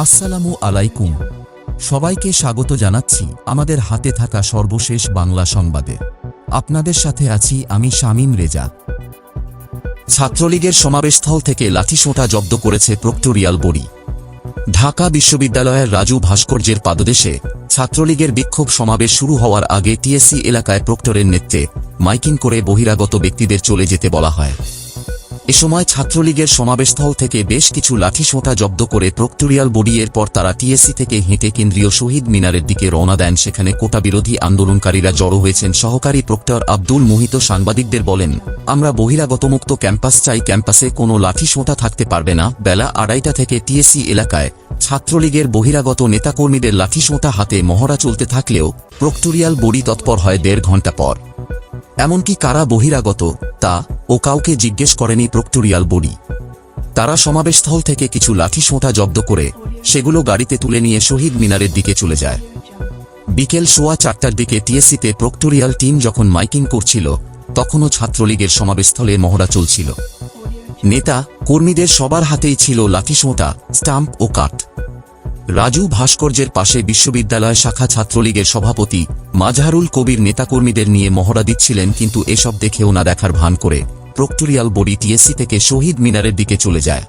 আসসালামু আলাইকুম। সবাইকে স্বাগত জানাচ্ছি আমাদের হাতে থাকা সর্বশেষ বাংলা সংবাদে। আপনাদের সাথে আছি আমি শামীম রেজা। ছাত্রলীগের সমাবেশস্থল থেকে লাঠিসোঁটা জব্দ করেছে প্রক্টোরিয়াল বডি। ঢাকা বিশ্ববিদ্যালয়ের রাজু ভাস্কর্যের পাদদেশে ছাত্রলীগের বিক্ষোভ সমাবেশ শুরু হওয়ার আগে টিএসসি এলাকায় প্রক্টরের নেতৃত্বে মাইকিং করে বহিরাগত ব্যক্তিদের চলে যেতে বলা হয়। এ সময় ছাত্রলীগের সমাবেশস্থল থেকে বেশ কিছু লাঠিসোঁটা জব্দ করে প্রক্টোরিয়াল বডি, এরপর তারা টিএসসি থেকে হেঁটে কেন্দ্রীয় শহীদ মিনারের দিকে রওনা দেন। সেখানে কোটা বিরোধী আন্দোলনকারীরা জড়ো হয়েছেন। সহকারী প্রক্টর আব্দুল মুহিত সাংবাদিকদের বলেন, আমরা বহিরাগতমুক্ত ক্যাম্পাস চাই, ক্যাম্পাসে কোনো লাঠিসোঁটা থাকতে পারবে না। বেলা 2:30 থেকে টিএসসি এলাকায় ছাত্রলীগের বহিরাগত নেতাকর্মীদের লাঠিসোঁটা হাতে মহড়া চলতে থাকলেও প্রক্টোরিয়াল বডি তৎপর হয় 1.5 ঘণ্টা পর। এমনকি কারা বহিরাগত তা ও কাউকে জিজ্ঞেস করেনি প্রক্টোরিয়াল বডি। তারা সমাবেশস্থল থেকে কিছু লাঠিসোঁটা জব্দ করে সেগুলো গাড়িতে তুলে নিয়ে শহীদ মিনারের দিকে চলে যায়। বিকেল 4:15টার দিকে টিএসসিতে প্রক্টোরিয়াল টিম যখন মাইকিং করছিল তখনও ছাত্রলীগের সমাবেশস্থলে মহড়া চলছিল। নেতা কর্মীদের সবার হাতেই ছিল লাঠিসোঁটা, স্টাম্প ও কাঠ। রাজু ভাস্কর্যের পাশে বিশ্ববিদ্যালয় শাখা ছাত্রলীগের সভাপতি মাজহারুল কবির নেতাকর্মীদের নিয়ে মহড়া দিচ্ছিলেন, কিন্তু এসব দেখেও না দেখার ভান করে প্রক্টোরিয়াল বডি টিএসসি থেকে শহীদ মিনারের দিকে চলে যায়।